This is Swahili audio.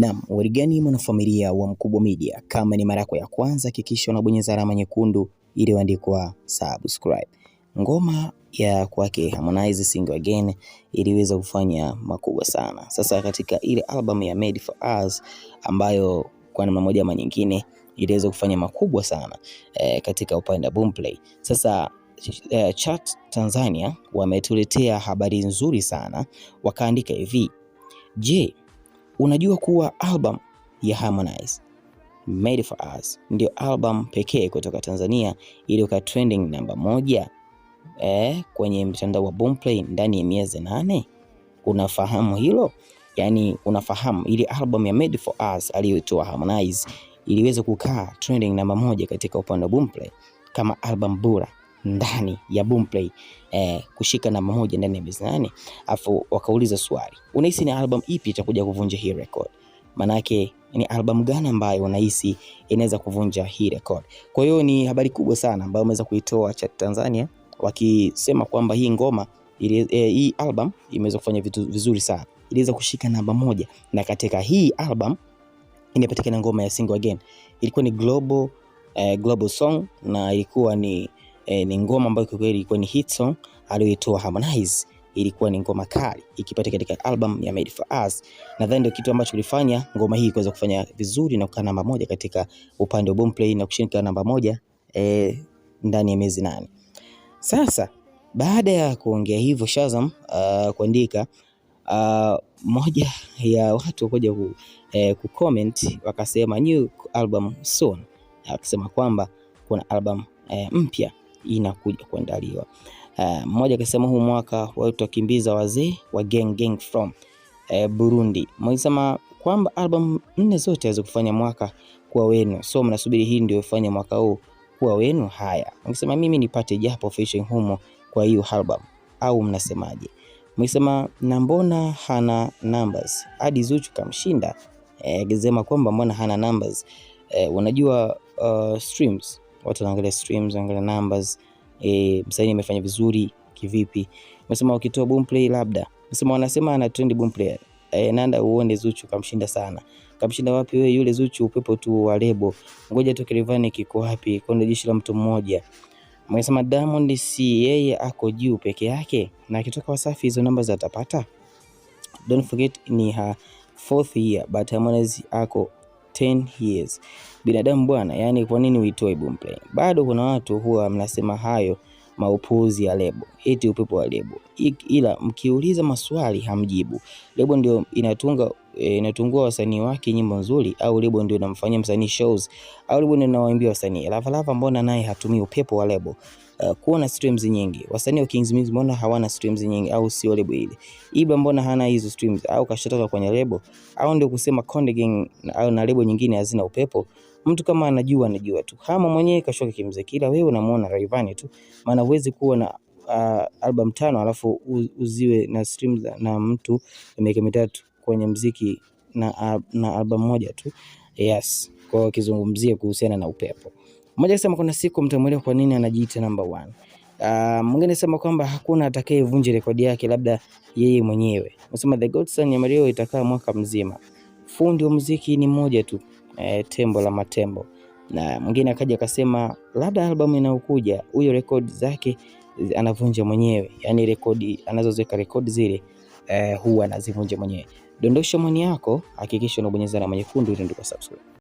Naam, warigani mwanafamilia wa Mkubwa Media, kama ni mara yako ya kwanza hakikisha unabonyeza alama nyekundu iliyoandikwa subscribe. Ngoma ya kwake Harmonize Sing Again iliweza kufanya makubwa sana. Sasa katika ile album ya Made for Us ambayo kwa namna moja ama nyingine iliweza kufanya makubwa sana katika upande wa Boomplay. Sasa Chat Tanzania wametuletea habari nzuri sana, wakaandika hivi: je, unajua kuwa album ya Harmonize Made for Us ndio album pekee kutoka Tanzania iliyoka trending namba 1 kwenye mtandao wa Boomplay ndani ya miezi 8? Unafahamu hilo? Yani unafahamu ile album ya Made for Us aliyotoa Harmonize iliweza kukaa trending namba 1 katika upande wa Boomplay kama album bora ndani ya Boomplay, kushika namba 1 ndani ya miezi 8. Afu wakauliza swali, unahisi ni album ipi itakuja kuvunja hii record? Manake ni album gani ambayo unahisi inaweza kuvunja hii record? Kwa hiyo ni habari kubwa sana ambayo umeweza kuitoa Chat Tanzania, wakisema kwamba hii ngoma hii album imeweza kufanya vitu vizuri sana, iliweza kushika namba 1, na katika hii album inapatikana ngoma ya Sing Again. Ilikuwa ni global song, na ilikuwa ni ngoma ambayo kwa kweli ilikuwa ni hit song aliyoitoa Harmonize. Ilikuwa ni ngoma kali ikipata katika album ya Made for Us. Nadhani ndio kitu ambacho kilifanya ngoma hii kuweza kufanya vizuri na kukaa namba 1 katika upande wa Boomplay na kushika namba 1 ndani ya miezi 8. Sasa baada ya kuongea hivyo Shazam kuandika, moja ya watu kuja kucomment wakasema new album soon, akisema kwamba kuna album mpya inakuja kuandaliwa. Mmoja akasema huu mwaka watu wakimbiza wazee wa gang from Burundi. Mwisema kwamba album 4 zote hizo kufanya mwaka kuwa wenu, so mnasubiri hii ndio ifanye mwaka huu kuwa wenu. Haya, mwisema mimi nipate japo featuring humo kwa hiyo album, au mnasemaje? Mwisema na mbona hana numbers hadi Zuchu kamshinda? Akisema kwamba mbona hana numbers. Unajua streams, watu wanaangalia streams, wanaangalia numbers. Msanii amefanya vizuri kivipi? Msema ukitoa Boomplay labda. Msema wanasema ana trend Boomplay. Nanda uone Zuchu kamshinda sana. Kamshinda wapi wewe? Yule Zuchu upepo tu wa lebo. Ngoja tu Rayvanny kiko wapi? Konde jeshi la mtu mmoja. Msema Diamond si yeye ako juu peke yake, na akitoka Wasafi hizo numbers atapata. Don't forget ni her 4th year but Harmonize ako 10 years. Binadamu bwana, yani kwa nini uitoe Boomplay? Bado kuna watu huwa mnasema hayo maupuzi ya lebo, eti upepo wa lebo. Ila mkiuliza maswali hamjibu. Lebo ndio inatungua wasanii wake nyimbo nzuri, au lebo ndio inamfanyia msanii shows, au lebo ndio inawaimbia wasanii? Lava mbona naye hatumii upepo wa lebo kuona streams nyingi? Wasanii wa Kings Music mbona hawana streams nyingi, au sio lebo ile? Ibra mbona hana hizo streams, au kashatoka kwenye lebo? Au ndio kusema Konde Gang au na lebo nyingine hazina upepo? Mtu kama anajua tu. Kama mwenyewe kashoka kimuziki, ila wewe unamuona Rayvanny tu. Maana huwezi kuwa na album 5 alafu uziwe na streams na mtu miaka 3 kwenye muziki na album moja tu. Yes, kwa kizungumzia kuhusiana na upepo. Mmoja akasema kuna siku mtamwelewa kwa nini anajiita number 1. Mwingine anasema kwamba hakuna atakayevunja rekodi yake, labda yeye mwenyewe. Anasema The Godson ya Mario itakaa mwaka mzima. Fundi wa muziki ni mmoja tu, tembo la matembo. Na mwingine akaja akasema labda album inayokuja huyo rekodi zake anavunja mwenyewe, yani rekodi anazoziweka rekodi zile huwa anazivunja mwenyewe. Dondosha maoni yako, hakikisha unabonyeza alama nyekundu ili ndio subscribe.